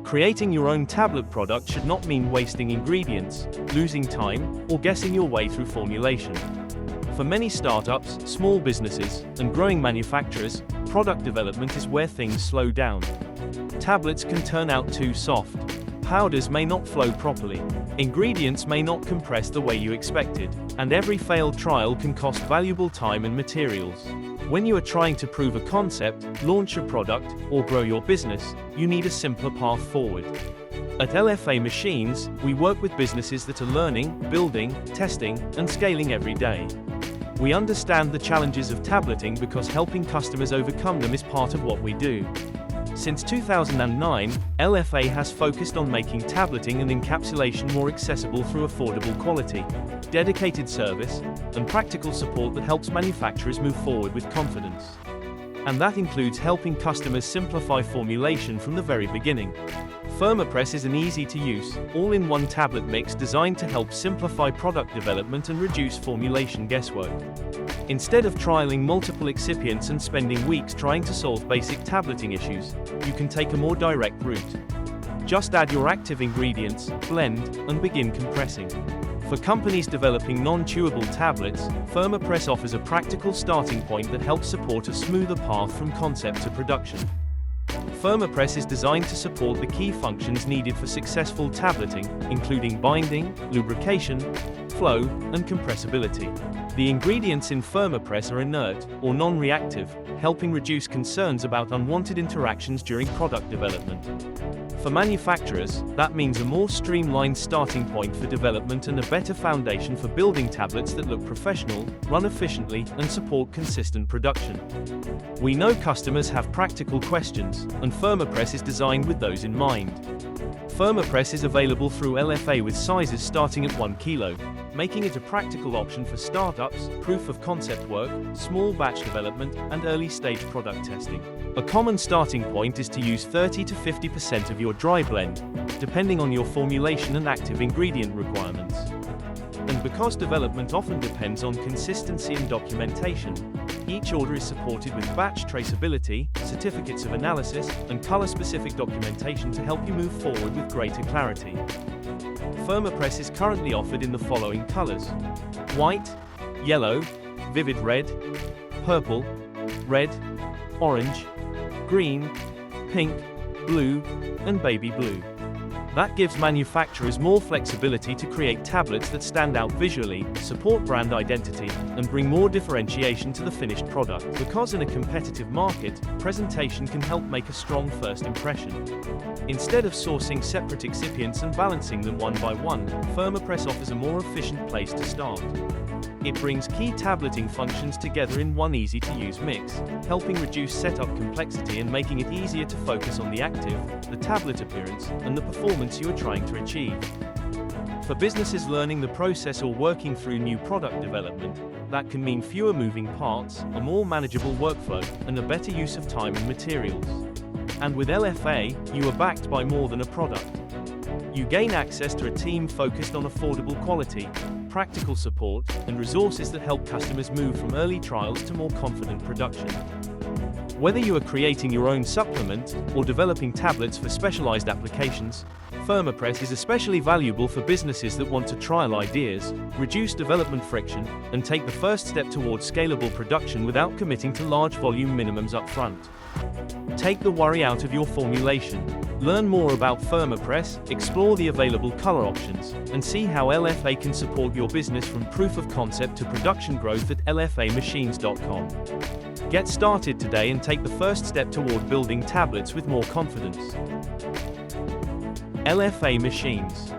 Creating your own tablet product should not mean wasting ingredients, losing time, or guessing your way through formulation. For many startups, small businesses, and growing manufacturers, product development is where things slow down. Tablets can turn out too soft. Powders may not flow properly. Ingredients may not compress the way you expected, and every failed trial can cost valuable time and materials. When you are trying to prove a concept, launch a product, or grow your business, you need a simpler path forward. At LFA Machines, we work with businesses that are learning, building, testing, and scaling every day. We understand the challenges of tableting because helping customers overcome them is part of what we do. Since 2009, LFA has focused on making tableting and encapsulation more accessible through affordable quality, dedicated service, and practical support that helps manufacturers move forward with confidence. And that includes helping customers simplify formulation from the very beginning. Firmapress is an easy-to-use, all-in-one tablet mix designed to help simplify product development and reduce formulation guesswork. Instead of trialing multiple excipients and spending weeks trying to solve basic tableting issues, you can take a more direct route. Just add your active ingredients, blend, and begin compressing. For companies developing non-chewable tablets, Firmapress offers a practical starting point that helps support a smoother path from concept to production. Firmapress is designed to support the key functions needed for successful tableting, including binding, lubrication, flow, and compressibility. The ingredients in Firmapress are inert, or non-reactive, helping reduce concerns about unwanted interactions during product development. For manufacturers, that means a more streamlined starting point for development and a better foundation for building tablets that look professional, run efficiently, and support consistent production. We know customers have practical questions, and Firmapress is designed with those in mind. Firmapress is available through LFA with sizes starting at 1 kilo, making it a practical option for startups, proof of concept work, small batch development, and early-stage product testing. A common starting point is to use 30 to 50% of your dry blend, depending on your formulation and active ingredient requirements. And because development often depends on consistency and documentation, each order is supported with batch traceability, certificates of analysis, and color-specific documentation to help you move forward with greater clarity. Firmapress is currently offered in the following colors: white, yellow, vivid red, purple, red, orange, green, pink, blue, and baby blue. That gives manufacturers more flexibility to create tablets that stand out visually, support brand identity, and bring more differentiation to the finished product. Because in a competitive market, presentation can help make a strong first impression. Instead of sourcing separate excipients and balancing them one by one, Firmapress offers a more efficient place to start. It brings key tableting functions together in one easy-to-use mix, helping reduce setup complexity and making it easier to focus on the active, the tablet appearance, and the performance you are trying to achieve. For businesses learning the process or working through new product development, that can mean fewer moving parts, a more manageable workflow, and a better use of time and materials. And with LFA, you are backed by more than a product. You gain access to a team focused on affordable quality, practical support, and resources that help customers move from early trials to more confident production. Whether you are creating your own supplement or developing tablets for specialized applications, Firmapress is especially valuable for businesses that want to trial ideas, reduce development friction, and take the first step towards scalable production without committing to large volume minimums up front. Take the worry out of your formulation. Learn more about Firmapress, explore the available color options, and see how LFA can support your business from proof of concept to production growth at lfamachines.com. Get started today and take the first step toward building tablets with more confidence. LFA Machines.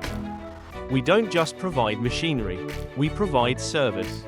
We don't just provide machinery, we provide service.